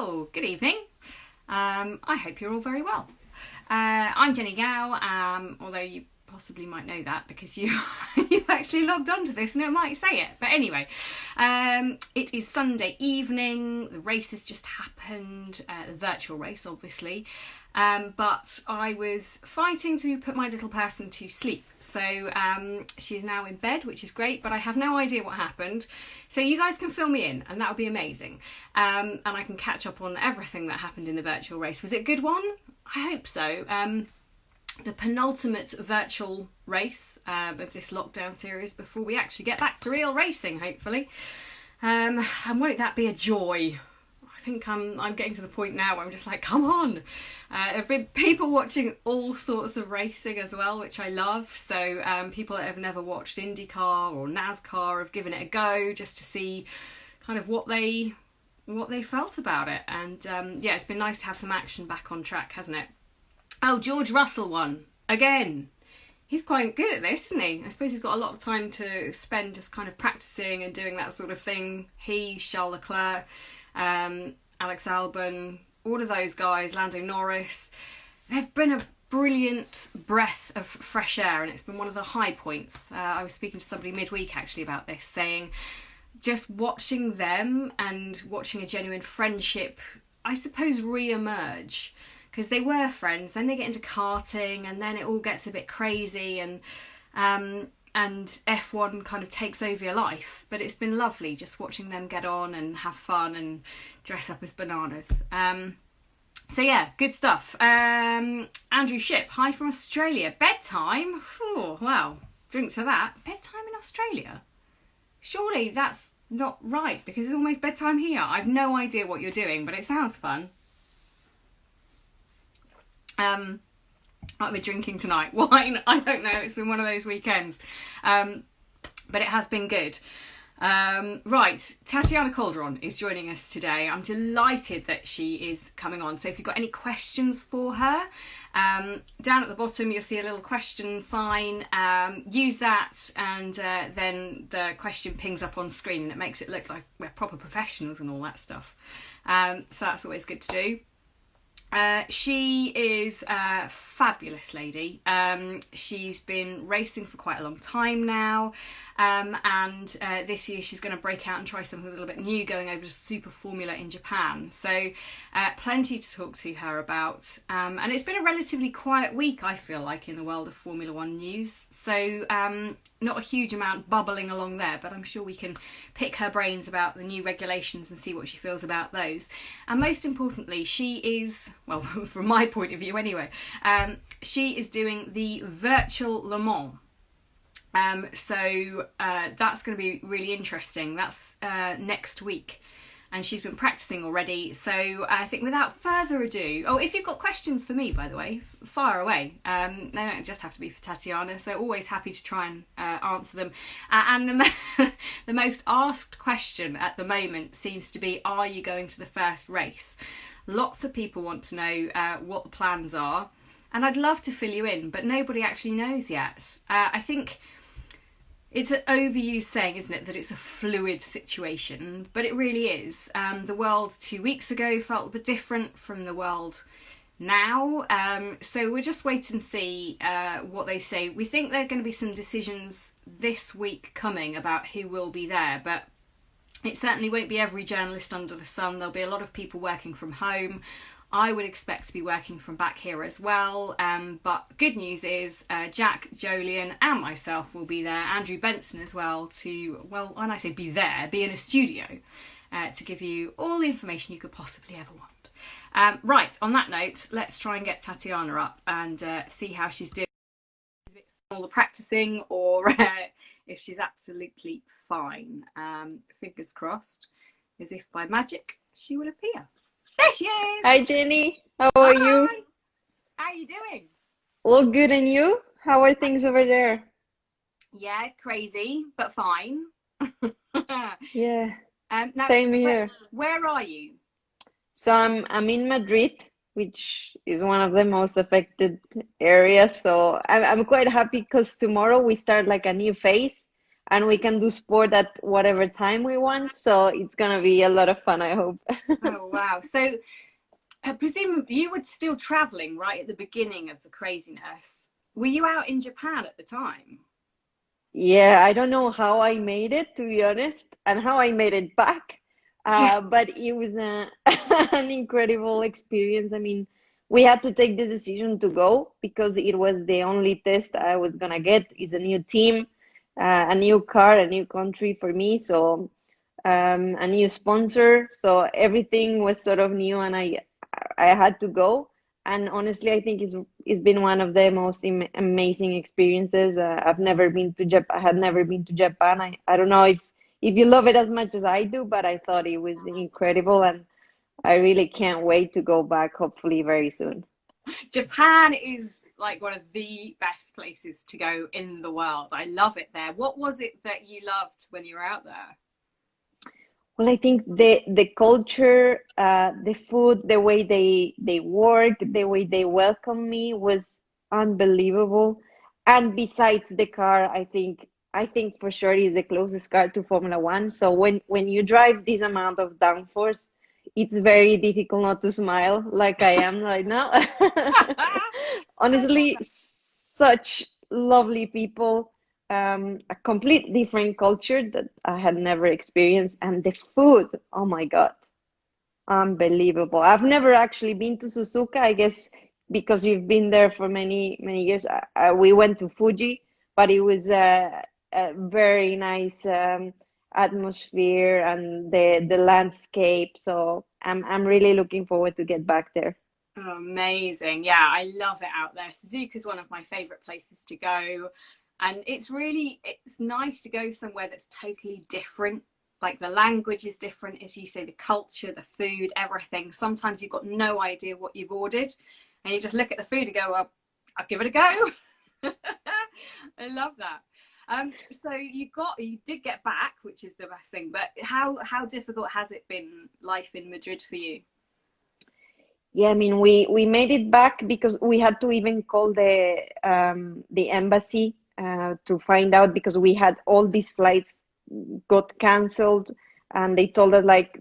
Oh, good evening. I hope you're all very well. I'm Jennie Gow, although you possibly might know that because you actually logged onto this and it might say it. But anyway, it is Sunday evening. The race has just happened, the virtual race, obviously. But I was fighting to put my little person to sleep. So she is now in bed, which is great, but I have no idea what happened. So you guys can fill me in and that would be amazing. And I can catch up on everything that happened in the virtual race. Was it a good one? I hope so. The penultimate virtual race of this lockdown series before we actually get back to real racing, hopefully. And won't that be a joy? I think I'm getting to the point now where I'm just like, come on. There have been people watching all sorts of racing as well, which I love. So people that have never watched IndyCar or NASCAR have given it a go just to see kind of what they felt about it. And yeah, it's been nice to have some action back on track, hasn't it? Oh, George Russell won again. He's quite good at this, isn't he? I suppose he's got a lot of time to spend just kind of practicing and doing that sort of thing. He, Charles Leclerc, Alex Albon, all of those guys, Lando Norris, they've been a brilliant breath of fresh air, and it's been one of the high points. I was speaking to somebody midweek actually about this, saying just watching them and watching a genuine friendship, I suppose, re-emerge. Because they were friends, then they get into karting, and then it all gets a bit crazy, and F1 kind of takes over your life. But it's been lovely just watching them get on and have fun and dress up as bananas. So yeah, good stuff. Andrew Ship, hi from Australia. Bedtime? Oh, wow, drink to that. Bedtime in Australia? Surely that's not right, because it's almost bedtime here. I've no idea what you're doing, but it sounds fun. I'll be drinking tonight. Wine? I don't know. It's been one of those weekends. But it has been good. Right. Tatiana Calderon is joining us today. I'm delighted that she is coming on. So if you've got any questions for her, down at the bottom you'll see a little question sign. Use that and then the question pings up on screen and it makes it look like we're proper professionals and all that stuff. So that's always good to do. She is a fabulous lady. She's been racing for quite a long time now, and this year she's going to break out and try something a little bit new, going over to Super Formula in Japan. So plenty to talk to her about, and it's been a relatively quiet week, I feel like, in the world of Formula One news. So not a huge amount bubbling along there, but I'm sure we can pick her brains about the new regulations and see what she feels about those. And most importantly, she is, well, from my point of view anyway, she is doing the virtual Le Mans. So that's going to be really interesting. That's next week. And she's been practicing already. So I think without further ado... Oh, if you've got questions for me, by the way, fire away. They don't just have to be for Tatiana. So always happy to try and answer them. And the most asked question at the moment seems to be, are you going to the first race? Lots of people want to know what the plans are. And I'd love to fill you in, but nobody actually knows yet. I think... it's an overused saying, isn't it, that it's a fluid situation, but it really is. The world 2 weeks ago felt a bit different from the world now, so we'll just wait and see what they say. We think there are going to be some decisions this week coming about who will be there, but it certainly won't be every journalist under the sun. There'll be a lot of people working from home. I would expect to be working from back here as well, but good news is Jack, Jolien and myself will be there, Andrew Benson as well, to, well, when I say be there, be in a studio to give you all the information you could possibly ever want. Right, on that note, let's try and get Tatiana up and see how she's doing. All the practicing, or if she's absolutely fine. Fingers crossed, as if by magic she will appear. There she is! Hi, Jenny. How are you? How are you doing? All good, and you? How are things over there? Yeah, crazy, but fine. Yeah, Now, same here. Where are you? So I'm in Madrid, which is one of the most affected areas. So I'm quite happy because tomorrow we start like a new phase. and we can do sport at whatever time we want. So it's gonna be a lot of fun, I hope. Oh, wow. So I presume you were still traveling right at the beginning of the craziness. Were you out in Japan at the time? Yeah, I don't know how I made it, to be honest, and how I made it back. Yeah. But it was an incredible experience. I mean, we had to take the decision to go because it was the only test I was gonna get. Is a new team, a new car, a new country for me. So, a new sponsor. So everything was sort of new, and I had to go. And honestly, I think it's been one of the most amazing experiences. I've never been to Japan. I had never been to Japan. I don't know if you love it as much as I do, but I thought it was incredible, and I really can't wait to go back, hopefully very soon. Japan is like one of the best places to go in the world. I love it there. What was it that you loved when you were out there? Well, I think the culture, the food, the way they work, the way they welcome me was unbelievable. And besides the car, I think for sure is the closest car to Formula One. So when you drive this amount of downforce, it's very difficult not to smile like I am right now. I love Honestly, that. such lovely people, a complete different culture that I had never experienced, and the food, oh my God, unbelievable. I've never actually been to Suzuka, I guess because you've been there for many, many years. We went to Fuji, but it was a very nice atmosphere and the landscape. So I'm really looking forward to get back there. Oh, amazing. Yeah, I love it out there. Suzuka is one of my favorite places to go. And it's nice to go somewhere that's totally different. Like the language is different, as you say, the culture, the food, everything. Sometimes you've got no idea what you've ordered. And you just look at the food and go, well, I'll give it a go. I love that. So you did get back, which is the best thing. But how difficult has it been life in Madrid for you? Yeah, I mean, we made it back because we had to even call the embassy to find out because we had all these flights got canceled, and they told us like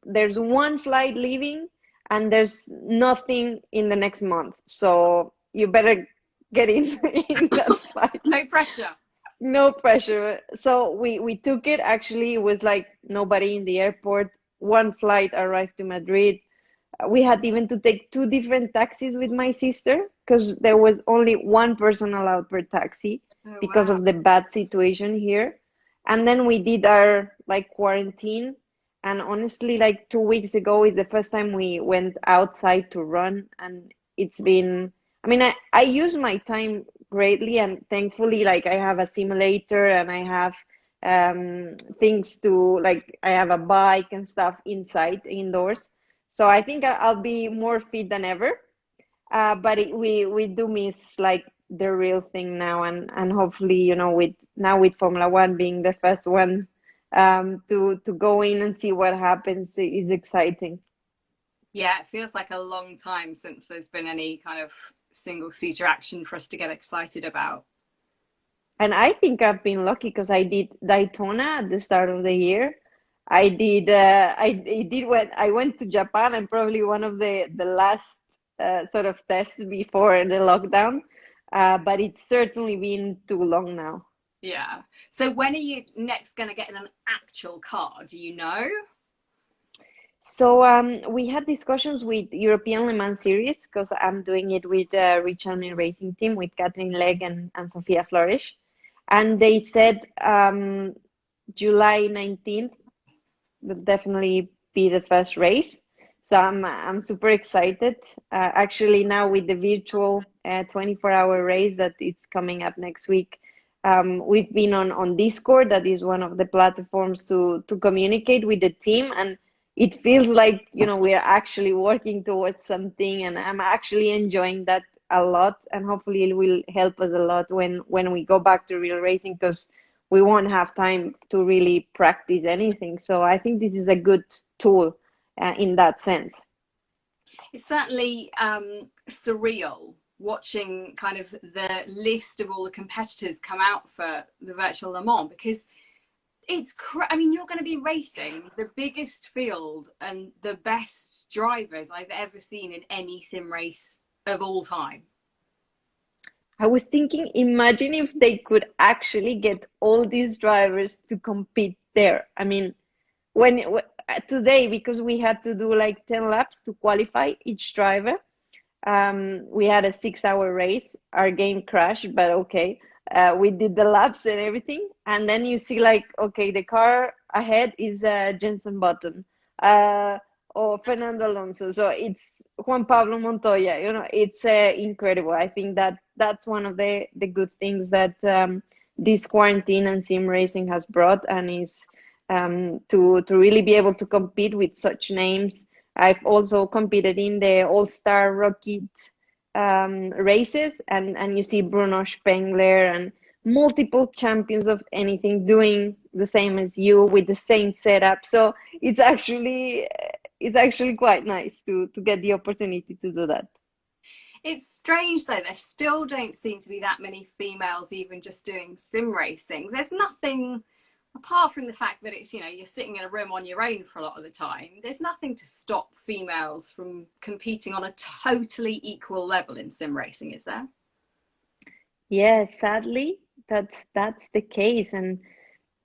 there's one flight leaving and there's nothing in the next month, so you better get in in that flight. No pressure. No pressure. So we took it. Actually, it was like nobody in the airport. One flight arrived to Madrid. We had even to take two different taxis with my sister because there was only one person allowed per taxi Oh, because wow. of the bad situation here. And then we did our like quarantine. And honestly, like 2 weeks ago is the first time we went outside to run. And it's been, I mean, I use my time greatly, and thankfully, like I have a simulator and I have things to like, I have a bike and stuff inside indoors. So I think I'll be more fit than ever. But we do miss like the real thing now, and hopefully, with now with Formula One being the first one, to go in and see what happens is exciting. Yeah, it feels like a long time since there's been any kind of single seater action for us to get excited about. And I think I've been lucky because I did Daytona at the start of the year. I did when I went to Japan, and probably one of the last sort of tests before the lockdown. But it's certainly been too long now. Yeah. So when are you next going to get in an actual car? Do you know? So we had discussions with European Le Mans Series because I'm doing it with Richard Mille Racing Team with Catherine Legg and Sofia Flores, and they said July 19th would definitely be the first race. So I'm super excited. Actually, now with the virtual 24-hour race that it's coming up next week, we've been on Discord. That is one of the platforms to communicate with the team, and it feels like we are actually working towards something, and I'm actually enjoying that a lot. And hopefully, it will help us a lot when we go back to real racing because we won't have time to really practice anything. So I think this is a good tool in that sense. It's certainly surreal watching kind of the list of all the competitors come out for the virtual Le Mans, because I mean, you're going to be racing the biggest field and the best drivers I've ever seen in any sim race of all time. I was thinking, imagine if they could actually get all these drivers to compete there. I mean, today, because we had to do like 10 laps to qualify each driver, we had a 6 hour race. Our game crashed, but okay. We did the laps and everything. And then you see like, okay, the car ahead is Jenson Button, uh, or Fernando Alonso. So it's Juan Pablo Montoya. It's incredible. I think that that's one of the good things that this quarantine and sim racing has brought, and is to really be able to compete with such names. I've also competed in the All-Star Rocket races, and you see Bruno Spengler and multiple champions of anything doing the same as you with the same setup. So it's actually quite nice to get the opportunity to do that. It's strange though, there still don't seem to be that many females even just doing sim racing. There's nothing, apart from the fact that it's, you're sitting in a room on your own for a lot of the time, there's nothing to stop females from competing on a totally equal level in sim racing, is there? Yeah, sadly, that's the case. And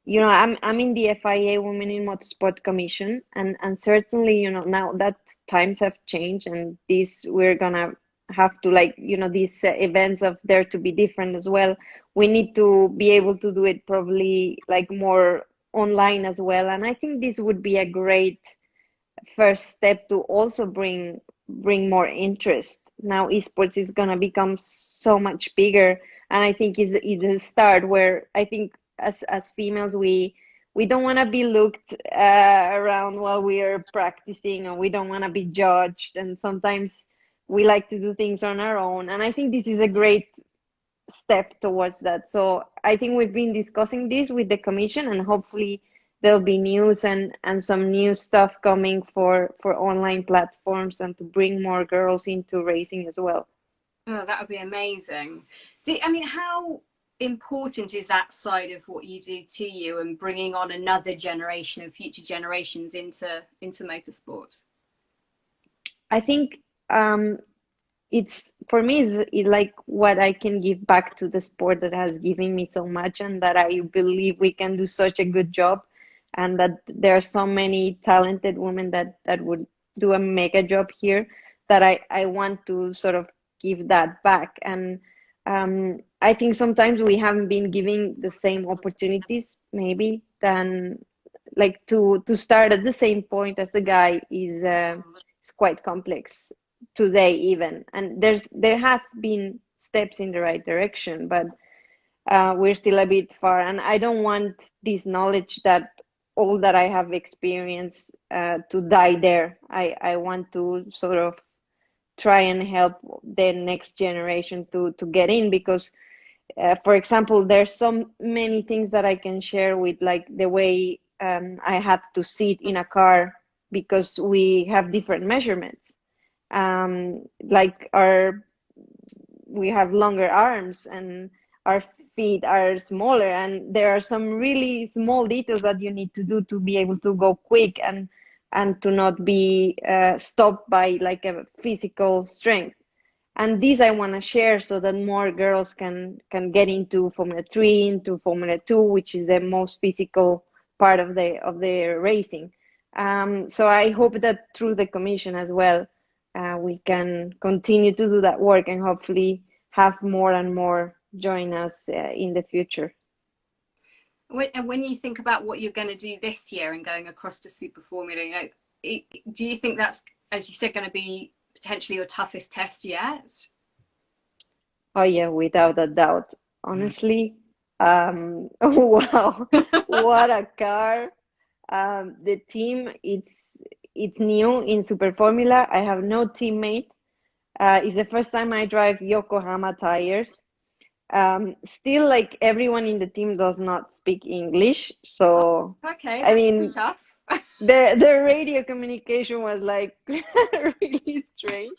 I'm in the FIA Women in Motorsport Commission, and certainly, now that times have changed, and this we're gonna have to, like, these events of there to be different as well. We need to be able to do it probably like more online as well. And I think this would be a great first step to also bring more interest. Now esports is gonna become so much bigger, and I think is a start where I think as females we don't want to be looked around while we are practicing, or we don't want to be judged, and sometimes we like to do things on our own. And I think this is a great step towards that. So I think we've been discussing this with the commission, and hopefully there'll be news and some new stuff coming for online platforms, and to bring more girls into racing as well. Oh, that would be amazing. I mean, how important is that side of what you do to you, and bringing on another generation of future generations into motorsport? I think it's for me is like what I can give back to the sport that has given me so much, and that I believe we can do such a good job, and that there are so many talented women that would do a mega job here, that I want to sort of give that back. And I think sometimes we haven't been giving the same opportunities, maybe, than like to start at the same point as a guy is quite complex today even. And there have been steps in the right direction, but we're still a bit far. And I don't want this knowledge, that all that I have experienced, to die there. I want to sort of try and help the next generation to get in, because for example, there's so many things that I can share with, like the way I have to sit in a car, because we have different measurements. Like we have longer arms, and our feet are smaller, and there are some really small details that you need to do to be able to go quick, and to not be stopped by like a physical strength. And this I want to share, so that more girls can get into Formula 3, into Formula 2, which is the most physical part of the racing. So I hope that through the commission as well, we can continue to do that work, and hopefully have more and more join us in the future. When you think about what you're going to do this year and going across to Super Formula, do you think that's, as you said, going to be potentially your toughest test yet? Oh yeah, without a doubt. Honestly, wow, what a car! The team, it's new in Super Formula. I have no teammate. It's the first time I drive Yokohama tires. Still, like, everyone in the team does not speak English, so Okay, I that's pretty mean, tough. The radio communication was like really strange.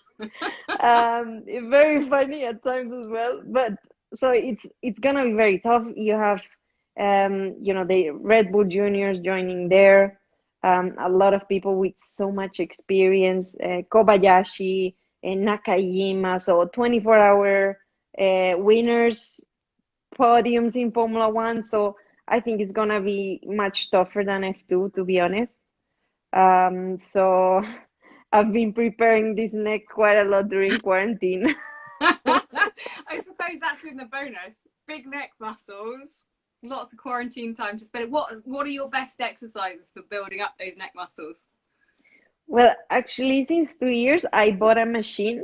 Very funny at times as well. But so it's gonna be very tough. You have the Red Bull juniors joining there. A lot of people with so much experience, Kobayashi and Nakajima, so 24-hour winners, podiums in Formula One. So I think it's gonna be much tougher than F2, to be honest. So I've been preparing this neck quite a lot during quarantine. I suppose that's in the bonus. Big neck muscles, lots of quarantine time to spend. What are your best exercises for building up those neck muscles? Well, actually, since 2 years, I bought a machine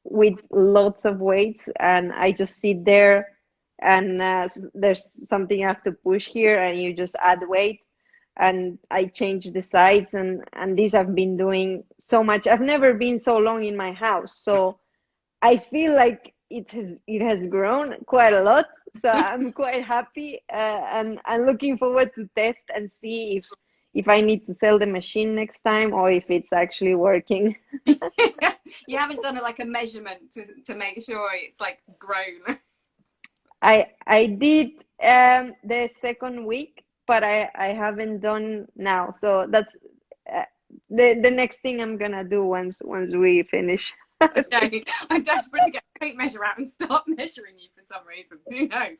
with lots of weights, and I just sit there, and there's something I have to push here, and you just add weight, and I change the sides, and this I've been doing so much. I've never been so long in my house, so I feel like it has grown quite a lot. So I'm quite happy, and I'm looking forward to test and see if I need to sell the machine next time or if it's actually working. You haven't done like a measurement to make sure it's like grown. I did the second week, but I haven't done now. So that's the next thing I'm gonna do once we finish. Okay, I'm desperate to get a tape measure out and start measuring you for some reason. Who knows?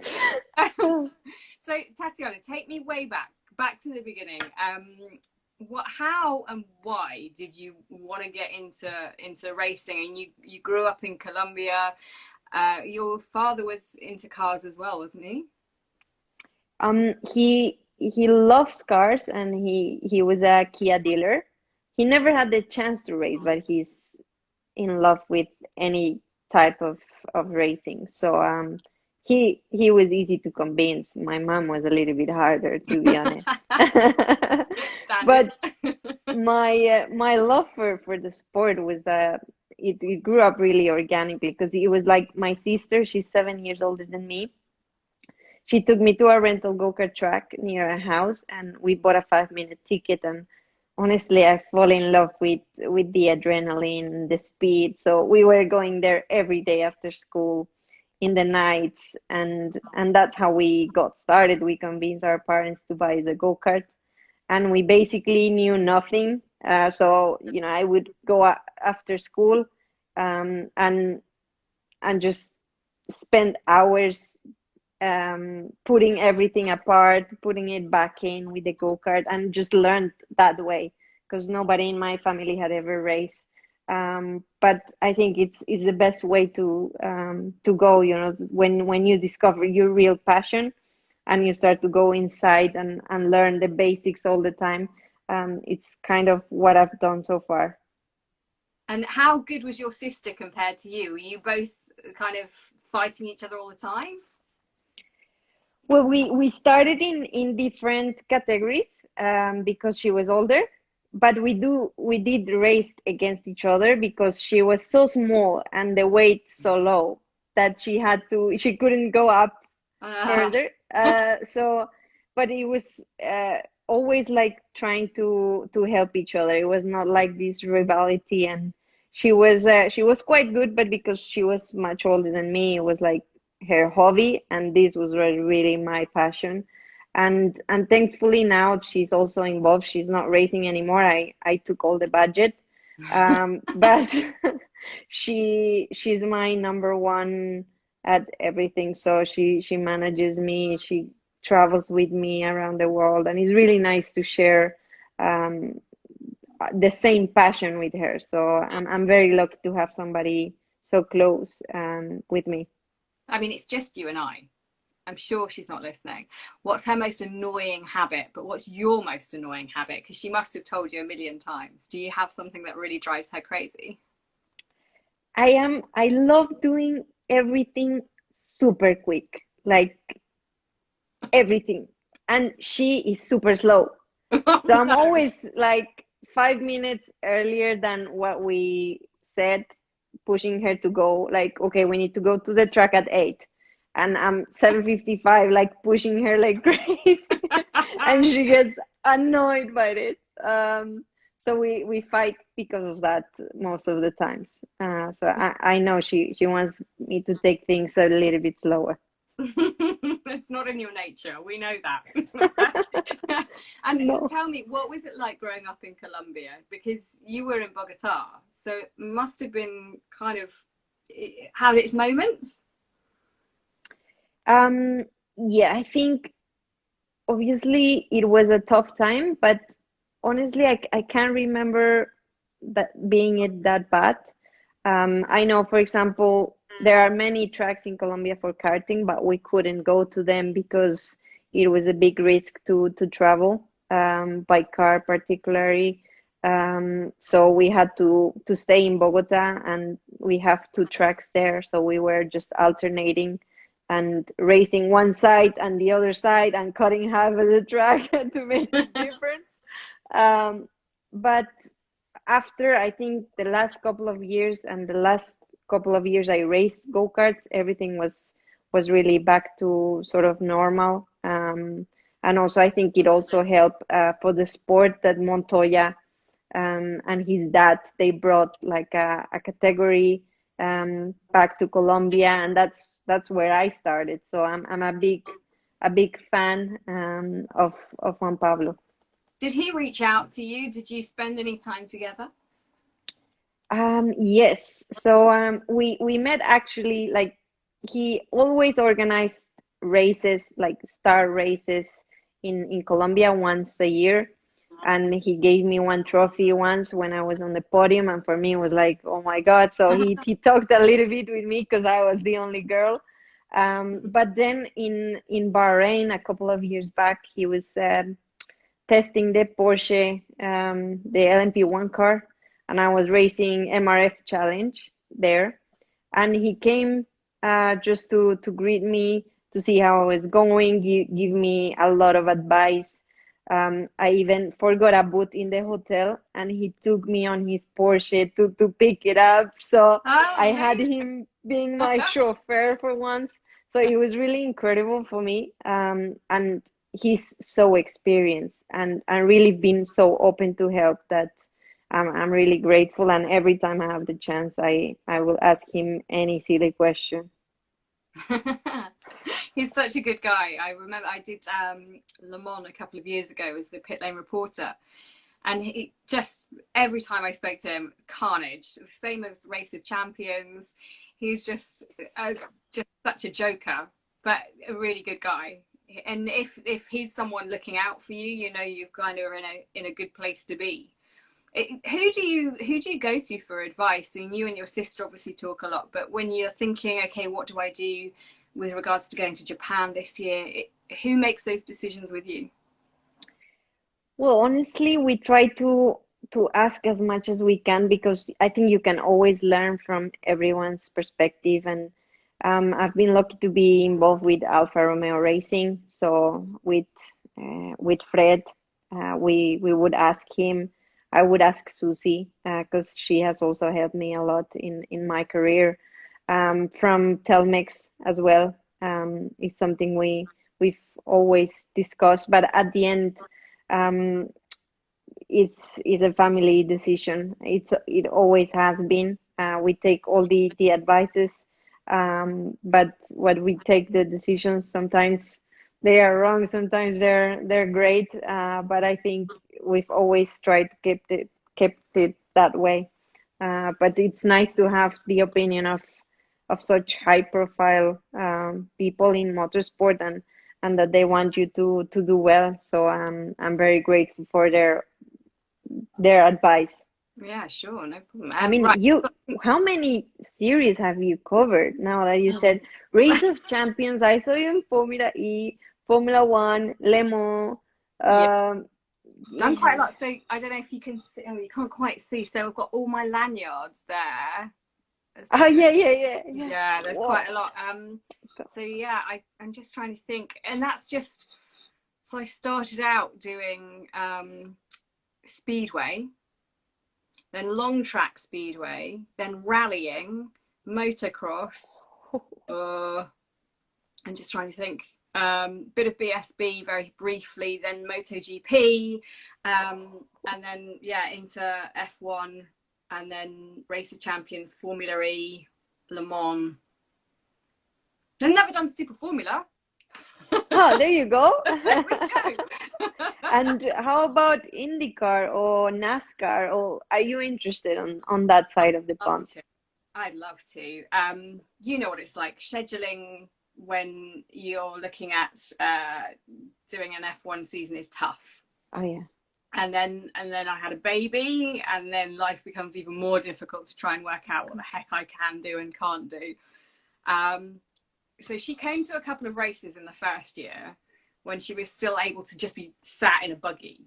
So Tatiana, take me way back to the beginning. How and why did you want to get into racing? And you grew up in Colombia. Your father was into cars as well, wasn't he? He loves cars, and he was a Kia dealer. He never had the chance to race, but he's in love with any type of racing. So he was easy to convince. My mom was a little bit harder, to be honest. Standard. But my love for the sport was it grew up really organically because it was like my sister. She's 7 years older than me. She took me to a rental go-kart track near a house, and we bought a 5-minute ticket. And honestly, I fall in love with the adrenaline, the speed. So we were going there every day after school, in the nights, and that's how we got started. We convinced our parents to buy the go-kart, and we basically knew nothing. So I would go after school, and just spend hours putting everything apart, putting it back in with the go-kart, and just learned that way because nobody in my family had ever raced. But I think it's the best way to go, when you discover your real passion and you start to go inside and learn the basics all the time. It's kind of what I've done so far. And how good was your sister compared to you? Were you both kind of fighting each other all the time? Well, we started in different categories because she was older, but we did race against each other because she was so small and the weight so low that she couldn't go up further. But it was always like trying to help each other. It was not like this rivalry, and she was quite good, but because she was much older than me, it was like her hobby, and this was really my passion. And thankfully now she's also involved. She's not racing anymore. I took all the budget, but she's my number one at everything. So she manages me. She travels with me around the world, and it's really nice to share the same passion with her. So I'm very lucky to have somebody so close with me. I mean, it's just you and I. I'm sure she's not listening. What's her most annoying habit? But what's your most annoying habit? Because she must have told you a million times. Do you have something that really drives her crazy? I love doing everything super quick, like everything. And she is super slow. So I'm always like 5 minutes earlier than what we said, pushing her to go. Like, okay, we need to go to the track at 8. And I'm 7:55, like pushing her like crazy. and she gets annoyed by it. So we fight because of that most of the times. So I know she wants me to take things a little bit slower. It's not in your nature. We know that. And No. tell me, what was it like growing up in Colombia? Because you were in Bogota, so it must have been kind of had its moments. Yeah, I think obviously it was a tough time, but honestly, I can't remember that being it that bad. I know, for example, there are many tracks in Colombia for karting, but we couldn't go to them because it was a big risk to travel by car, particularly. So we had to stay in Bogota, and we have two tracks there. So we were just alternating and racing one side and the other side and cutting half of the track to make it different. Um, but after I think the last couple of years and the last couple of years I raced go-karts, everything was really back to sort of normal. And also I think it also helped for the sport that Montoya and his dad they brought like a category back to Colombia, and that's where I started. So I'm a big fan of Juan Pablo. Did he reach out to you? Did you spend any time together? Yes. So we met actually like he always organized races like star races in Colombia once a year, and he gave me one trophy once when I was on the podium, and for me it was like, oh my God. So he talked a little bit with me because I was the only girl. But then in Bahrain a couple of years back, he was testing the Porsche, the LMP1 car, and I was racing MRF Challenge there. And he came just to greet me, to see how I was going, give me a lot of advice. I even forgot a boot in the hotel, and he took me on his Porsche to pick it up. So Oh, I had amazing. him being my chauffeur for once. So it was really incredible for me. And he's so experienced and really been so open to help that I'm really grateful. And every time I have the chance, I will ask him any silly question. He's such a good guy. I remember I did Le Mans a couple of years ago as the pit lane reporter, and he just every time I spoke to him, carnage. The same as Race of Champions. He's just such a joker, but a really good guy. And if he's someone looking out for you, you know you're kind of in a good place to be. Who do you go to for advice? I mean, you and your sister obviously talk a lot, but when you're thinking, okay, what do I do with regards to going to Japan this year? Who makes those decisions with you? Well, honestly, we try to ask as much as we can because I think you can always learn from everyone's perspective. And I've been lucky to be involved with Alfa Romeo Racing. So with Fred, we would ask him. I would ask Susie because she has also helped me a lot in my career. From Telmex as well is something we've always discussed, but at the end um, it's a family decision. It always has been. We take all the advices, but what we take the decisions sometimes they are wrong, sometimes they're great. But I think we've always tried to kept it that way. But it's nice to have the opinion of such high profile people in motorsport and that they want you to do well. So I'm very grateful for their advice. Yeah, sure, no problem. I mean, Right, how many series have you covered now that you said Race of Champions? I saw you in Formula E, Formula One, Le Mans. yeah, Um, done quite a lot. So I don't know if you can see, oh, you can't quite see. So I've got all my lanyards there. So oh yeah. yeah, there's Whoa. quite a lot. So yeah, I'm just trying to think, and that's just so I started out doing speedway, then long track speedway, then rallying, motocross. I'm just trying to think. bit of BSB very briefly, then MotoGP, and then into F1, and then Race of Champions, Formula E, Le Mans. I've never done Super Formula. Oh, there you go. There we go. And how about IndyCar or NASCAR? Or are you interested on that side of the pond? I'd love to. You know what it's like scheduling when you're looking at doing an F1 season is tough. Oh yeah. And then I had a baby, and then life becomes even more difficult to try and work out what the heck I can do and can't do. So she came to a couple of races in the first year when she was still able to just be sat in a buggy.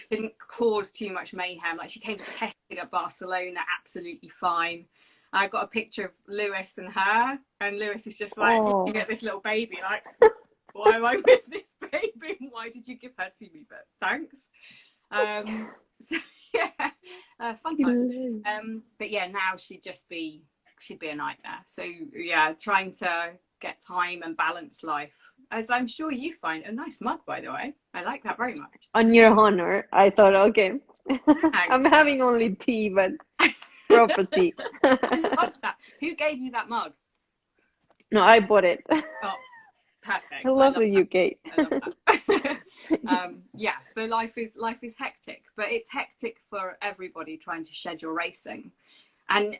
Didn't cause too much mayhem. Like, she came to testing at Barcelona absolutely fine. I got a picture of Lewis and her, and Lewis is just like, looking at this little baby like, why am I with this baby? Why did you give her to me? But thanks. So yeah, fun times. But yeah, now she'd be a nightmare. So yeah, trying to get time and balance life, as I'm sure you find. A nice mug, by the way. I like that very much. On your honor, I thought, okay, I'm having only tea, but proper tea. I love that. Who gave you that mug? No, I bought it. Oh, perfect. I love the UK. I love that. Yeah, so life is hectic, but it's hectic for everybody trying to schedule racing. And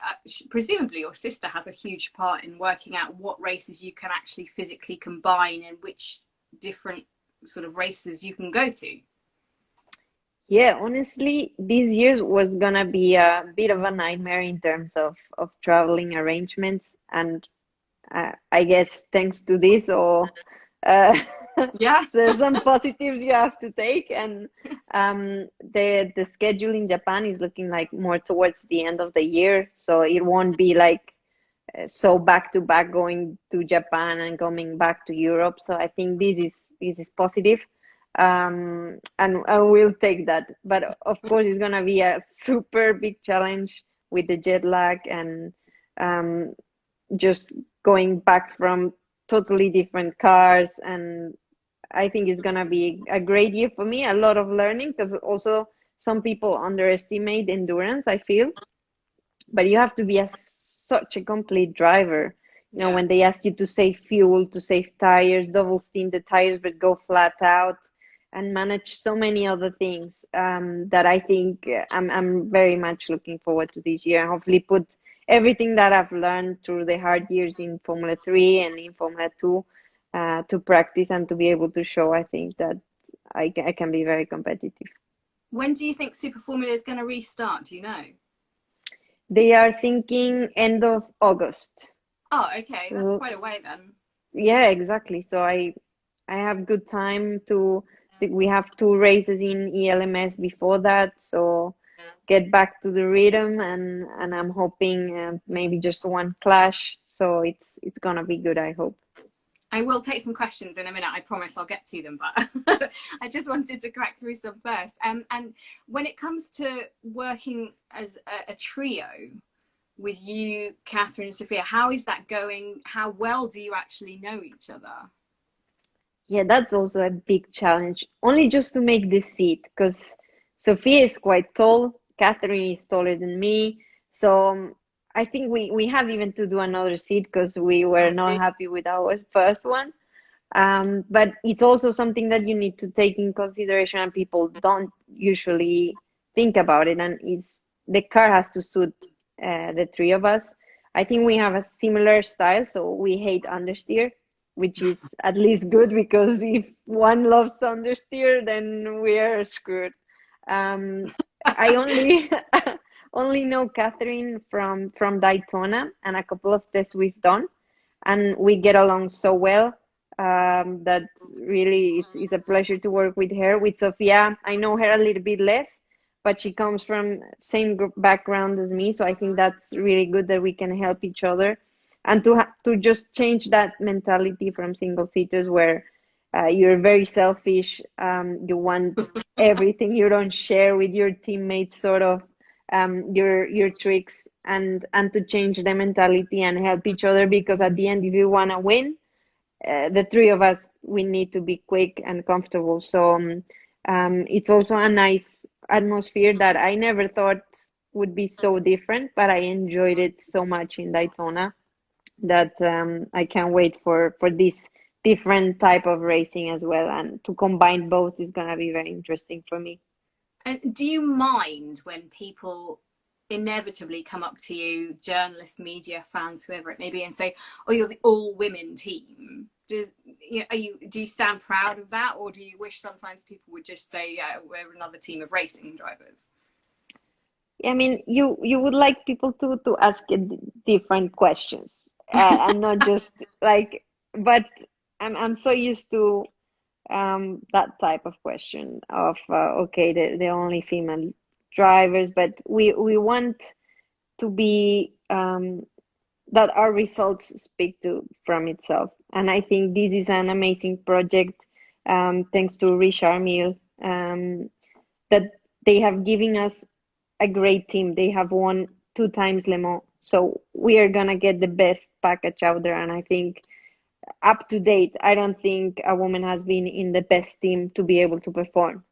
presumably your sister has a huge part in working out what races you can actually physically combine and which different sort of races you can go to. Yeah, honestly, this year was gonna be a bit of a nightmare in terms of traveling arrangements. And I guess thanks to this, or yeah, there's some positives you have to take. And the schedule in Japan is looking like more towards the end of the year, so it won't be like so back to back going to Japan and coming back to Europe. So I think this is positive, and we'll take that. But of course, it's gonna be a super big challenge with the jet lag and just going back from totally different cars. And I think it's gonna be a great year for me. A lot of learning, because also some people underestimate endurance, I feel. But you have to be such a complete driver. You know, when they ask you to save fuel, to save tires, double steam the tires, but go flat out, and manage so many other things, that I think I'm very much looking forward to this year, and hopefully put everything that I've learned through the hard years in Formula 3 and in Formula 2 to practice and to be able to show, I think, that I can be very competitive. When do you think Super Formula is going to restart? Do you know? They are thinking end of August. Oh, okay. That's quite a way then. Yeah, exactly. So I have good time to, we have 2 races in ELMS before that. So get back to the rhythm, and I'm hoping maybe just 1 clash. So it's gonna be good, I hope. I will take some questions in a minute. I promise I'll get to them, but I just wanted to crack through some first. And when it comes to working as a trio with you, Catherine and Sophia, how is that going? How well do you actually know each other? Yeah, that's also a big challenge. Only just to make this seat, because Sophia is quite tall, Catherine is taller than me. So I think we have even to do another seat because we were not happy with our first one. But it's also something that you need to take in consideration, and people don't usually think about it. And the car has to suit the 3 of us. I think we have a similar style, so we hate understeer, which is at least good, because if one loves understeer, then we're screwed. I only know Catherine from Daytona and a couple of tests we've done, and we get along so well that really is a pleasure to work with her. With Sophia, I know her a little bit less, but she comes from same background as me, so I think that's really good that we can help each other, and to just change that mentality from single seaters where you're very selfish, you want everything, you don't share with your teammates sort of your tricks, and to change the mentality and help each other, because at the end, if you want to win, the three of us, we need to be quick and comfortable. So it's also a nice atmosphere that I never thought would be so different, but I enjoyed it so much in Daytona that I can't wait for this different type of racing as well. And to combine both is gonna be very interesting for me. And do you mind when people inevitably come up to you, journalists, media, fans, whoever it may be, and say, "Oh, you're the all-women team"? Do you stand proud of that, or do you wish sometimes people would just say, "Yeah, we're another team of racing drivers"? I mean, you would like people to ask it different questions, and not just like, but I'm so used to that type of question of okay, the only female drivers, but we want to be that our results speak to from itself. And I think this is an amazing project, thanks to Richard Mille, that they have given us a great team. They have won 2 times Le Mans, so we are gonna get the best package out there. And I think up to date, I don't think a woman has been in the best team to be able to perform.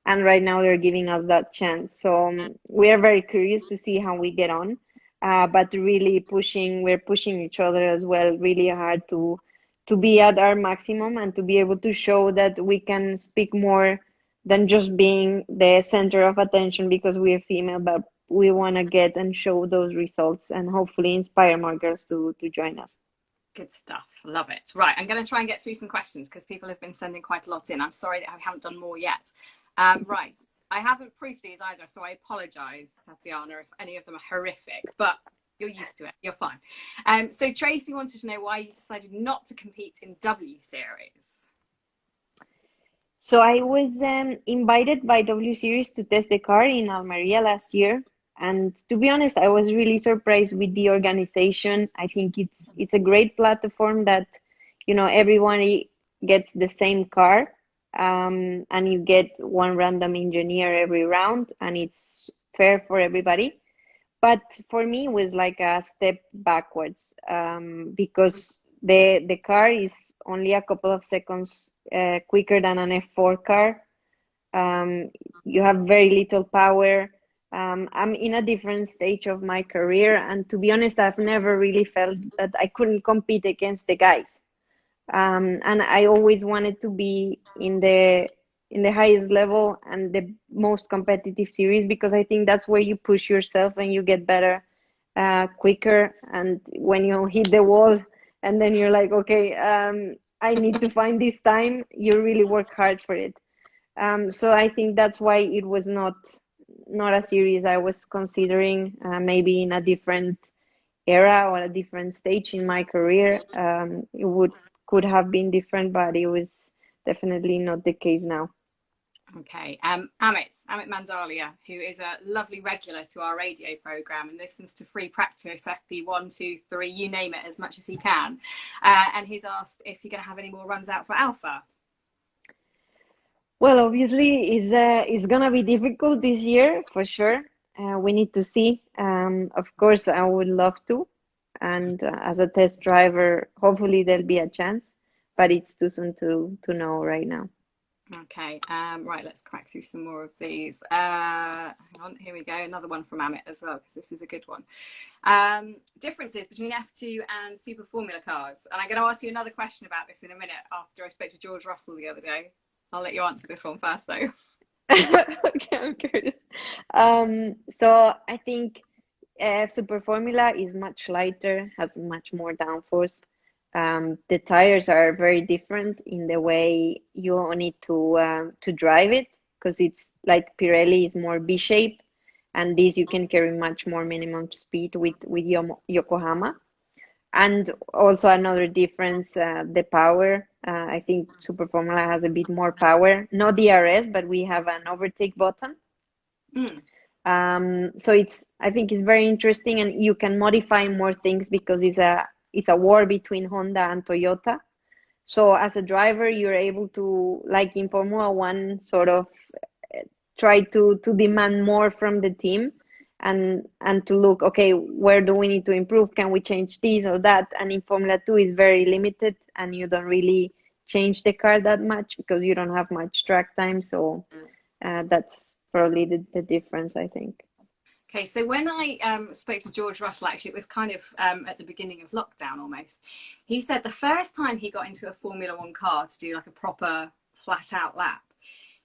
And right now they're giving us that chance. So we are very curious to see how we get on. But really we're pushing each other as well really hard to be at our maximum and to be able to show that we can speak more than just being the center of attention because we are female, but we want to get and show those results and hopefully inspire more girls to join us. Good stuff. Love it. Right, I'm going to try and get through some questions because people have been sending quite a lot in. I'm sorry that I haven't done more yet. Right, I haven't proofed these either, so I apologise, Tatiana, if any of them are horrific, but you're used to it. You're fine. So Tracy wanted to know why you decided not to compete in W Series. So I was invited by W Series to test the car in Almeria last year. And to be honest, I was really surprised with the organization. I think it's a great platform that, everybody gets the same car, and you get one random engineer every round, and it's fair for everybody. But for me, it was like a step backwards, because the car is only a couple of seconds quicker than an F4 car. You have very little power. I'm in a different stage of my career, and to be honest, I've never really felt that I couldn't compete against the guys. And I always wanted to be in the highest level and the most competitive series because I think that's where you push yourself and you get better quicker. And when you hit the wall, and then you're like, okay, I need to find this time. You really work hard for it. So I think that's why it was not a series I was considering. Maybe in a different era or a different stage in my career, it could have been different, but it was definitely not the case now. Okay. Amit Mandalia, who is a lovely regular to our radio program and listens to Free Practice, FP1, 2, 3, you name it, as much as he can. And he's asked if you're going to have any more runs out for Alpha. Well, obviously, it's gonna be difficult this year for sure. We need to see. Of course, I would love to, and as a test driver, hopefully there'll be a chance, but it's too soon to know right now. Okay, right, let's crack through some more of these. Hang on, here we go. Another one from Amit as well, because this is a good one. Differences between F2 and Super Formula cars. And I'm going to ask you another question about this in a minute after I spoke to George Russell the other day. I'll let you answer this one first, though. Okay, I'm curious. So I think Super Formula is much lighter, has much more downforce. The tires are very different in the way you need to drive it because it's like Pirelli is more V-shape, and this you can carry much more minimum speed with Yokohama. And also another difference, the power. I think Super Formula has a bit more power, not DRS, but we have an overtake button. So I think it's very interesting, and you can modify more things because it's a war between Honda and Toyota. So as a driver, you're able to, like in Formula One, sort of try to demand more from the team and to look, okay, where do we need to improve? Can we change this or that? And in Formula 2 is very limited, and you don't really change the car that much because you don't have much track time. So that's probably the difference, I think. Okay, so when I spoke to George Russell, actually, it was kind of at the beginning of lockdown almost. He said the first time he got into a Formula One car to do like a proper flat out lap,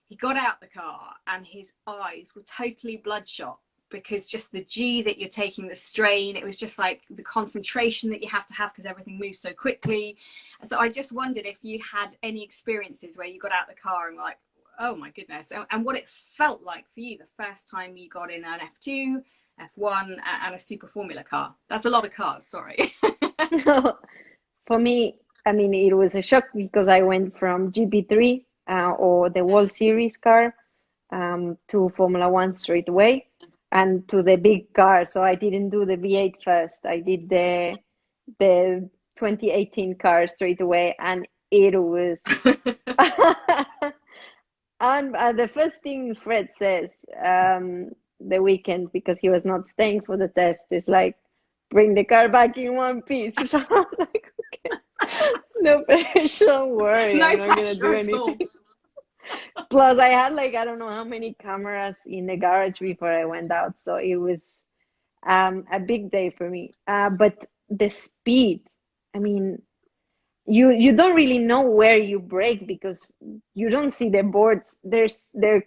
he got out the car and his eyes were totally bloodshot because just the G that you're taking, the strain, it was just like the concentration that you have to have because everything moves so quickly. So I just wondered if you'd had any experiences where you got out the car and were like, oh my goodness, and what it felt like for you the first time you got in an F2, F1 and a super formula car. That's a lot of cars, sorry. For me, I mean, it was a shock because I went from GP3 or the World Series car to Formula One straight away and to the big car. So I didn't do the V8 first. I did the 2018 car straight away, and it was and the first thing Fred says the weekend, because he was not staying for the test, is like, bring the car back in one piece. So I was like, okay, no pressure, don't worry, No I'm not gonna pressure do at all. anything. Plus, I had like, I don't know how many cameras in the garage before I went out, so it was a big day for me. But the speed, I mean, you don't really know where you brake because you don't see the boards. They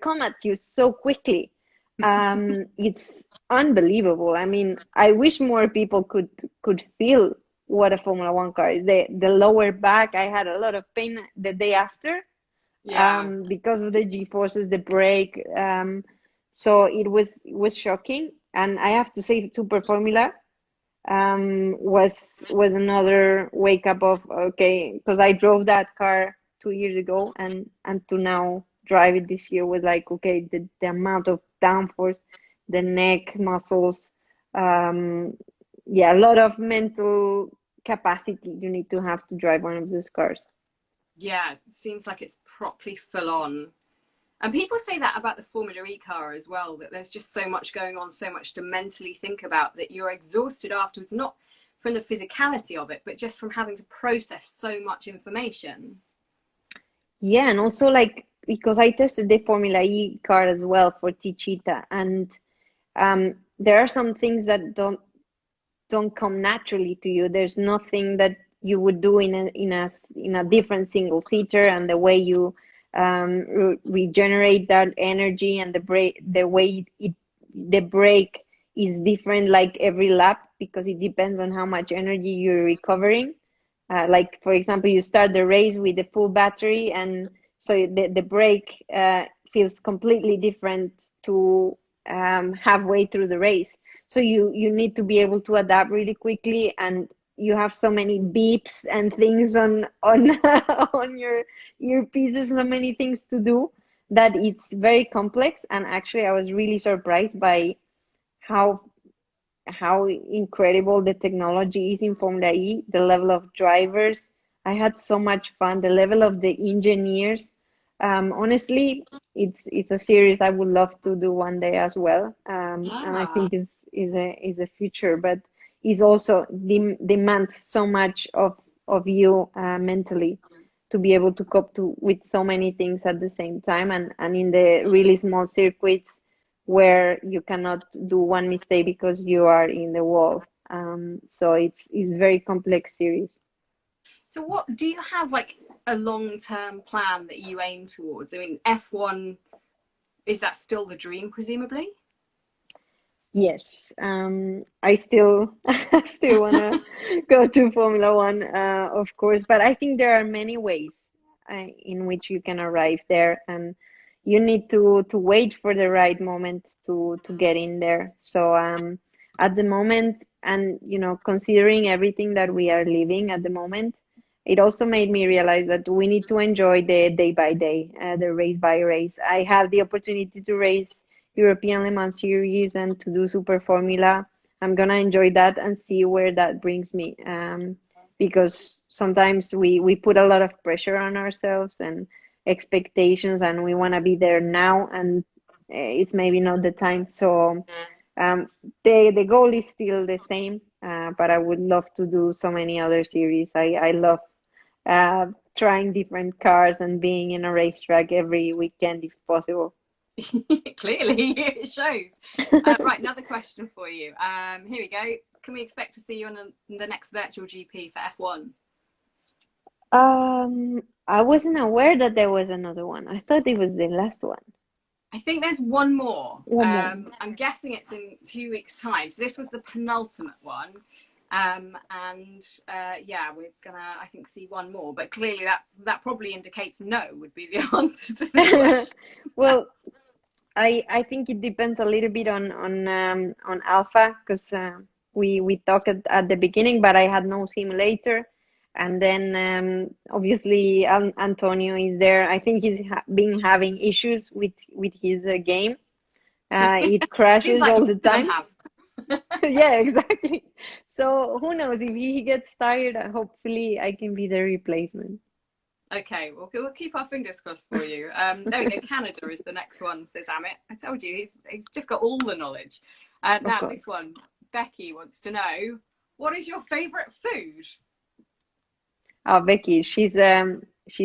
come at you so quickly. It's unbelievable. I mean, I wish more people could feel what a Formula One car is. The lower back, I had a lot of pain the day after, Yeah. because of the G-forces, the brake. So it was shocking. And I have to say, Super Formula was another wake up of, okay, because I drove that car 2 years ago, and to now drive it this year was like, okay, the amount of downforce, the neck muscles, um, yeah, a lot of mental capacity you need to have to drive one of those cars. Yeah, it seems like it's properly full on. And people say that about the Formula E car as well, that there's just so much going on, so much to mentally think about that you're exhausted afterwards, not from the physicality of it, but just from having to process so much information. Yeah, and also like because I tested the Formula E car as well for Tichita, and there are some things that don't come naturally to you. There's nothing that you would do in a different single seater, and the way you regenerate that energy, and the way the brake is different like every lap because it depends on how much energy you're recovering. Like for example, you start the race with a full battery, and so the brake feels completely different to halfway through the race. So you need to be able to adapt really quickly, and you have so many beeps and things on on your earpieces, so many things to do that it's very complex. And actually, I was really surprised by how how incredible the technology is in Formula E, the level of drivers. I had so much fun, the level of the engineers. Honestly, it's a series I would love to do one day as well. And I Ah, think is a future, but is also demands so much of you mentally to be able to cope with so many things at the same time, and in the really small circuits where you cannot do one mistake because you are in the wall. So it's very complex series. so what do you have like a long-term plan that you aim towards? I mean, F1, is that still the dream, presumably? Yes, I still I still wanna go to Formula One, of course, but I think there are many ways in which you can arrive there, and you need to wait for the right moment to get in there. So at the moment, and considering everything that we are living at the moment, it also made me realize that we need to enjoy the day by day, the race by race. I have the opportunity to race European Le Mans Series and to do Super Formula. I'm gonna enjoy that and see where that brings me. Because sometimes we put a lot of pressure on ourselves and expectations, and we want to be there now, and it's maybe not the time. So Um, the goal is still the same, but I would love to do so many other series. I love uh, trying different cars and being in a racetrack every weekend if possible. Clearly, it shows. Right, another question for you. Here we go. Can we expect to see you on the next virtual GP for F1? I wasn't aware that there was another one. I thought it was the last one. I think there's one more. One more. I'm guessing it's in 2 weeks' time. So this was the penultimate one. Yeah, we're gonna, I think, see one more. But clearly that probably indicates no would be the answer to the question. Well, I think it depends a little bit on Alpha because we talked at the beginning, but I had no simulator, and then obviously Antonio is there. I think he's been having issues with his game. It Seems crashes like all most the of them time. have. Yeah, exactly. So who knows if he gets tired? Hopefully, I can be the replacement. Okay, we'll keep our fingers crossed for you. There we go. Canada is the next one, says Amit. I told you, he's just got all the knowledge. Of Now, course. this one, Becky wants to know, what is your favourite food? Oh, Becky, she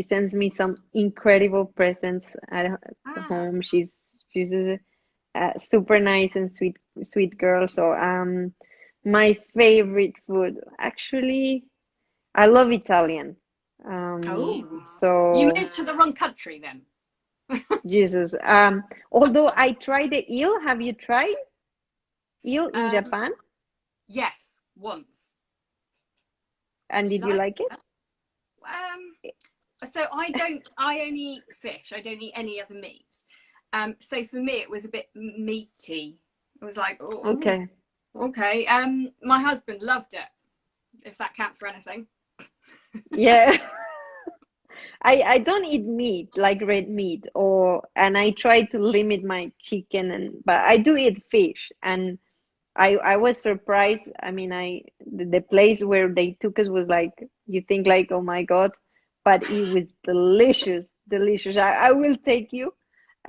sends me some incredible presents at Ah, home. She's a super nice and sweet girl. So my favorite food actually I love Italian. oh, you So moved to the wrong country then. Jesus. Although I tried the eel, have you tried eel in Um, Japan? yes, once. And Did you did you like like it? it? So I only eat fish. I don't eat any other meat. So for me, it was a bit meaty. It was like, oh, Okay. okay. My husband loved it, if that counts for anything. Yeah. I don't eat meat like red meat and I try to limit my chicken but I do eat fish and I was surprised. I mean the place where they took us was like you think like oh my God, but it was delicious, delicious. I will take you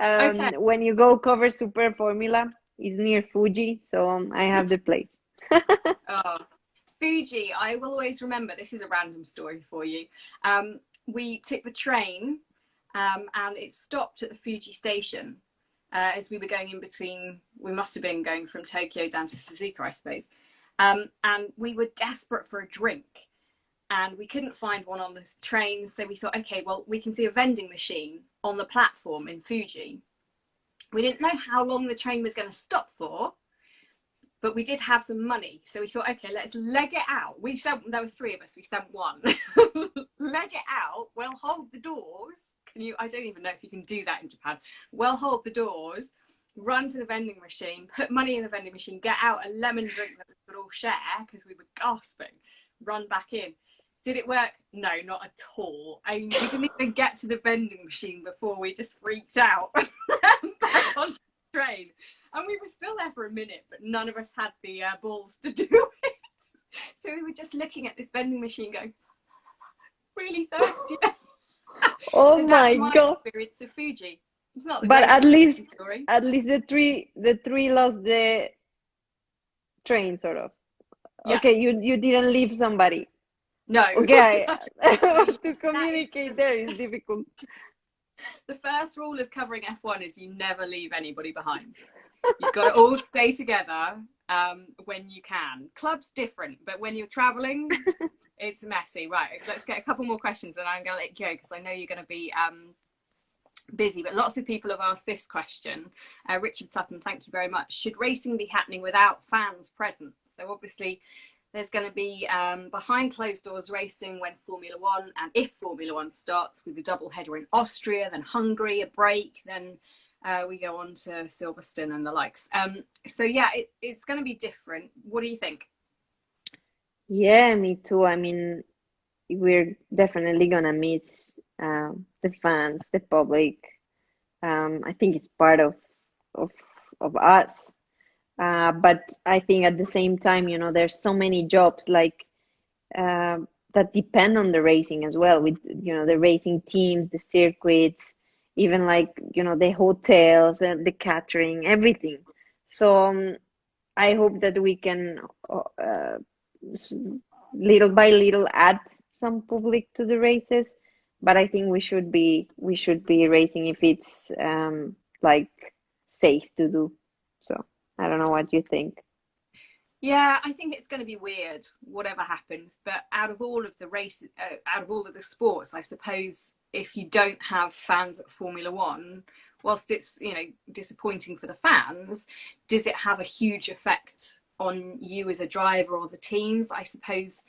Okay. when you go cover Super Formula. It's near Fuji, so I have the place. Oh, Fuji, I will always remember. This is a random story for you. We took the train and it stopped at the Fuji station as we were going in between. We must have been going from Tokyo down to Suzuka, I suppose. And we were desperate for a drink and we couldn't find one on the train. So we thought, okay, well, we can see a vending machine on the platform in Fuji. We didn't know how long the train was going to stop for, but we did have some money. So we thought, okay, let's leg it out. There were three of us, we sent one. Leg it out, we'll hold the doors. I don't even know if you can do that in Japan. We'll hold the doors, run to the vending machine, put money in the vending machine, get out a lemon drink that we could all share because we were gasping, run back in. Did it work? No, not at all. I mean, we didn't even get to the vending machine before we just freaked out back on the train. And we were still there for a minute, but none of us had the balls to do it. So we were just looking at this vending machine going, really thirsty. Oh So that's my my God. experience of Fuji. It's not the But greatest story. at least the three lost the train sort of. Yeah. Okay, you didn't leave somebody. No. Okay, Yes, to that is communicate there is difficult. the first rule of covering F1 is you never leave anybody behind. You've got to all stay together when you can. Club's different, but when you're traveling, it's messy. Right, let's get a couple more questions and I'm going to let you go because I know you're going to be busy. But lots of people have asked this question. Richard Sutton, thank you very much. Should racing be happening without fans present? So obviously there's going to be behind closed doors racing when Formula One, and if Formula One starts with a double header in Austria, then Hungary, a break, then we go on to Silverstone and the likes. So yeah, it's going to be different. What do you think? Yeah, me too. I mean, we're definitely gonna miss the fans, the public. I think it's part of of us. But I think at the same time, there's so many jobs like uh, that depend on the racing as well, with the racing teams, the circuits, even like the hotels and the catering, everything. So I hope that we can s- little by little add some public to the races, but I think we should be racing if it's like safe to do. So I don't know what you think. Yeah, I think it's going to be weird, whatever happens. But out of all of the races, out of all of the sports, I suppose if you don't have fans at Formula One, whilst it's disappointing for the fans, does it have a huge effect on you as a driver or the teams? I suppose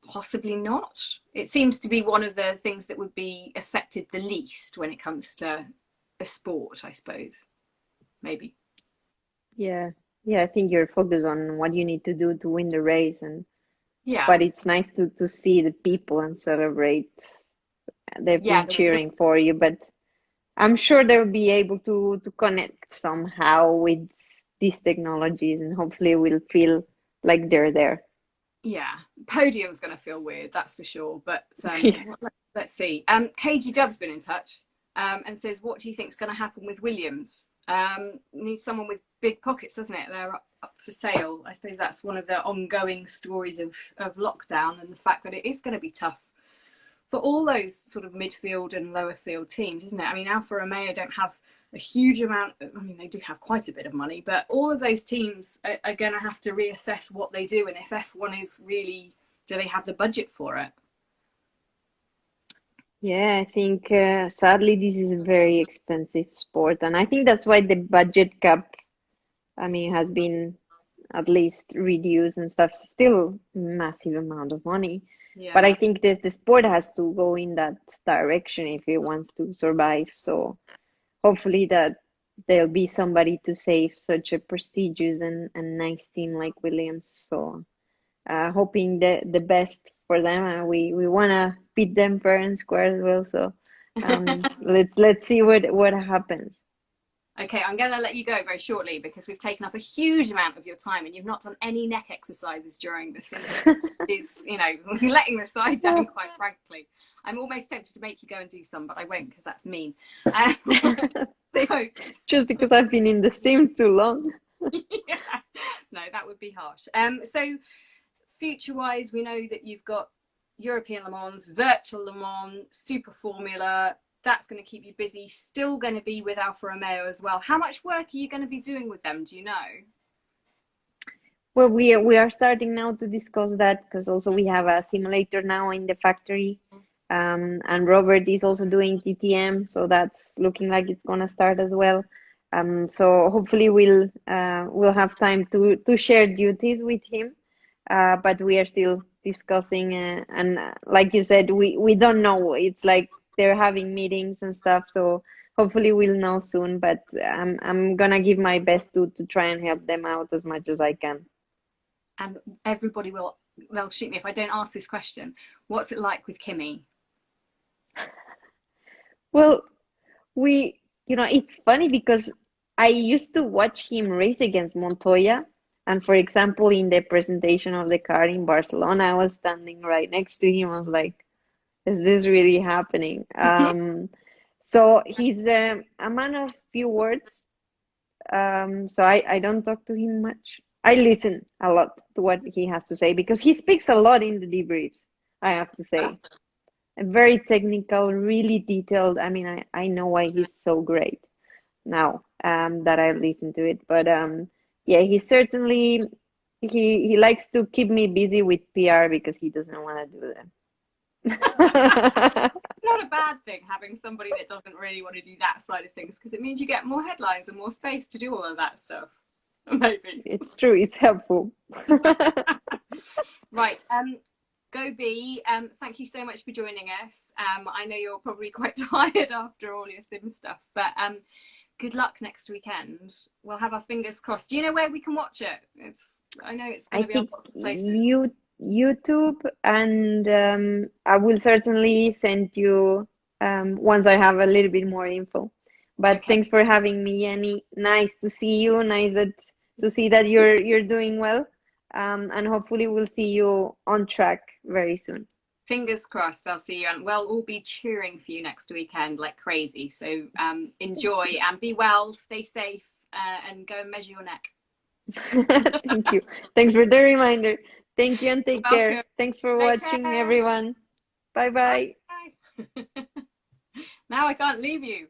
possibly not. It seems to be one of the things that would be affected the least when it comes to a sport, I suppose. Maybe. Yeah, yeah, I think you're focused on what you need to do to win the race, and Yeah. but it's nice to see the people and celebrate. They've Yeah. been cheering for you, but I'm sure they'll be able to connect somehow with these technologies, and hopefully we'll feel like they're there. Yeah, podium's going to feel weird, that's for sure. But Yeah. let's see. KG Dub's been in touch and says, "What do you think is going to happen with Williams? Needs someone with big pockets, doesn't it? They're up for sale. I suppose that's one of the ongoing stories of lockdown and the fact that it is going to be tough for all those sort of midfield and lower field teams, isn't it? I mean, Alfa Romeo don't have a huge amount. I mean, they do have quite a bit of money, but all of those teams are going to have to reassess what they do and if F1 is really, do they have the budget for it? Yeah, I think sadly this is a very expensive sport, and I think that's why the budget cap, I mean, has been at least reduced and stuff. Still massive amount of money, but Yeah. I think that the sport has to go in that direction if it wants to survive. So hopefully that there'll be somebody to save such a prestigious and nice team like Williams. So hoping the best for them, and we wanna beat them fair and square as well. So let's see what happens. Okay, I'm going to let you go very shortly because we've taken up a huge amount of your time and you've not done any neck exercises during this interview. It's, you're letting the side down, quite frankly. I'm almost tempted to make you go and do some, but I won't because that's mean. So, Just because I've been in the sim too long. yeah, no, that would be harsh. So future wise, we know that you've got European Le Mans, virtual Le Mans, Super Formula. That's going to keep you busy. Still going to be with Alfa Romeo as well. How much work are you going to be doing with them? Do you know? Well, we are starting now to discuss that because also we have a simulator now in the factory, and Robert is also doing TTM, so that's looking like it's gonna start as well. So hopefully we'll have time to share duties with him, but we are still discussing, and like you said, we don't know. It's like they're having meetings and stuff, so hopefully we'll know soon. But I'm gonna give my best to try and help them out as much as I can. And everybody they'll shoot me if I don't ask this question. What's it like with Kimi? Well, it's funny because I used to watch him race against Montoya. And for example, in the presentation of the car in Barcelona, I was standing right next to him. I was like, is this really happening? So he's a man of few words. So I don't talk to him much. I listen a lot to what he has to say because he speaks a lot in the debriefs, I have to say. Very technical, really detailed. I mean, I know why he's so great now that I listen to it. But yeah, he likes to keep me busy with PR because he doesn't want to do that. Not a bad thing having somebody that doesn't really want to do that side of things because it means you get more headlines and more space to do all of that stuff. Maybe. It's true, it's helpful. Right. Go B. Thank you so much for joining us. I know you're probably quite tired after all your sim stuff, but good luck next weekend. We'll have our fingers crossed. Do you know where we can watch it? I know it's going I to be on think lots of places. YouTube, and I will certainly send you once I have a little bit more info. But Okay. thanks for having me, Jennie. Nice to see you. Nice to see that you're doing well. And hopefully we'll see you on track very soon. Fingers crossed. I'll see you, and we'll all be cheering for you next weekend like crazy. So enjoy and be well, stay safe, and go and measure your neck. Thank you. Thanks for the reminder. Thank you and You're take care. welcome. Thanks for Take watching, care. everyone. Bye bye. Bye. Now I can't leave you.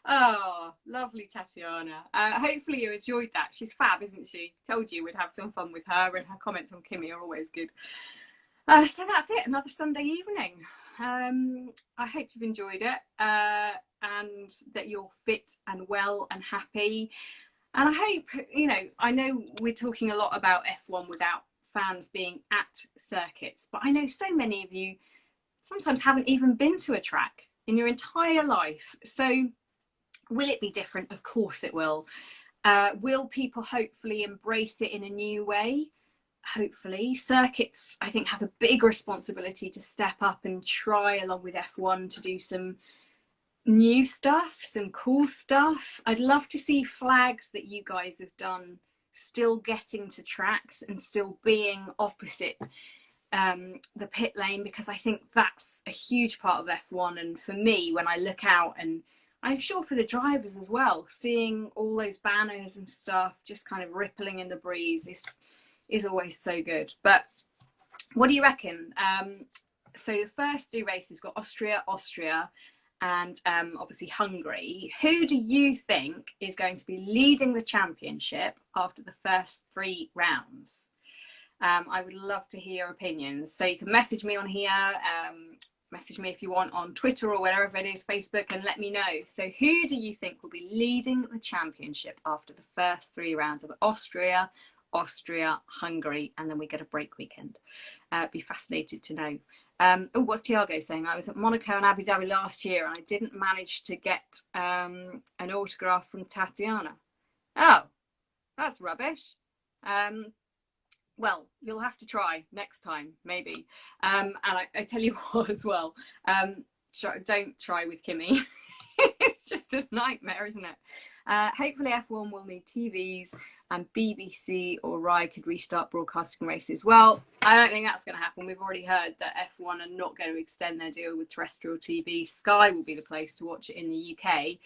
Oh, lovely Tatiana. Hopefully you enjoyed that. She's fab, isn't she? Told you we'd have some fun with her, and her comments on Kimi are always good. So that's it, another Sunday evening. I hope you've enjoyed it, and that you're fit and well and happy. And I hope, I know we're talking a lot about F1 without fans being at circuits, but I know so many of you sometimes haven't even been to a track in your entire life. So will it be different? Of course it will. Will people hopefully embrace it in a new way? Hopefully. Circuits, I think, have a big responsibility to step up and try, along with F1, to do some new stuff, some cool stuff. I'd love to see flags that you guys have done still getting to tracks and still being opposite the pit lane, because I think that's a huge part of F1. And for me, when I look out, and I'm sure for the drivers as well, seeing all those banners and stuff just kind of rippling in the breeze is always so good. But what do you reckon? So the first 3 races, we've got Austria, and obviously Hungary. Who do you think is going to be leading the championship after the first 3 rounds? I would love to hear your opinions. So you can message me on here, message me if you want on Twitter or wherever it is, Facebook, and let me know. So who do you think will be leading the championship after the first 3 rounds of Austria, Hungary, and then we get a break weekend? Be fascinated to know. Oh, what's Tiago saying? I was at Monaco and Abu Dhabi last year and I didn't manage to get an autograph from Tatiana. Oh, that's rubbish. Well, you'll have to try next time, maybe. And I tell you what as well, don't try with Kimi. It's just a nightmare, isn't it? Hopefully F1 will need TVs, and BBC or Rai could restart broadcasting races. Well, I don't think that's going to happen. We've already heard that F1 are not going to extend their deal with terrestrial TV. Sky will be the place to watch it in the UK.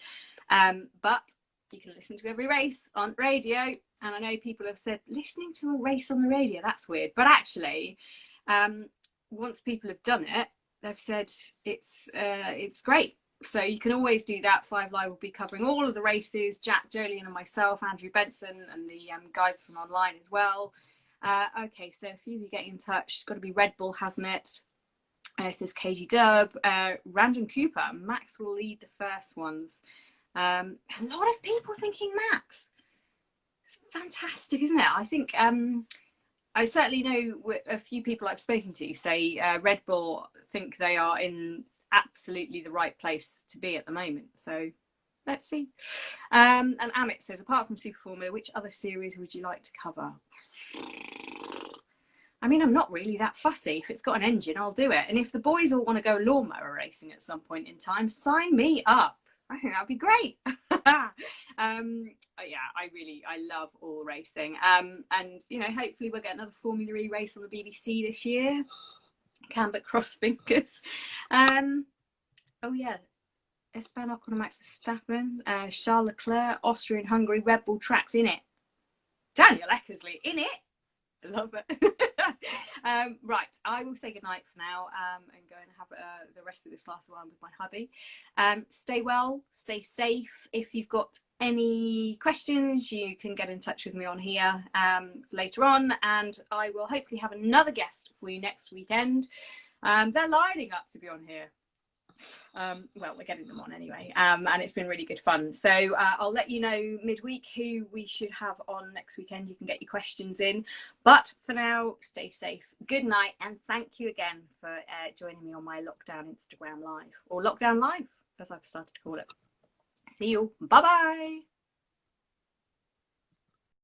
But you can listen to every race on radio. And I know people have said, listening to a race on the radio, that's weird. But actually, once people have done it, they've said it's great. So you can always do that. 5 Live will be covering all of the races. Jack, Jolien and myself, Andrew Benson, and the guys from online as well. Okay, so a few of you getting in touch. It's got to be Red Bull, hasn't it? It says KG Dub. Random Cooper. Max will lead the first ones. A lot of people thinking Max. It's fantastic, isn't it? I think I certainly know a few people I've spoken to say Red Bull think they are in absolutely the right place to be at the moment. So let's see. And Amit says, apart from Super Formula, which other series would you like to cover? I mean, I'm not really that fussy. If it's got an engine, I'll do it. And if the boys all want to go lawnmower racing at some point in time, sign me up. I think that'd be great. Yeah, I love all racing. And hopefully we'll get another Formula E race on the BBC this year. Can but cross fingers. Oh yeah, Esteban Ocon and Max Verstappen, Charles Leclerc, Austria and Hungary, Red Bull tracks in it. Daniel Eckersley in it. I love it. Right, I will say goodnight for now and go and have the rest of this glass of wine with my hubby. Stay well, stay safe. If you've got any questions, you can get in touch with me on here later on, and I will hopefully have another guest for you next weekend. They're lining up to be on here. Well, we're getting them on anyway, and it's been really good fun. So I'll let you know midweek who we should have on next weekend. You can get your questions in, but for now, stay safe. Good night, and thank you again for joining me on my lockdown Instagram live, or lockdown live as I've started to call it. See you. Bye bye.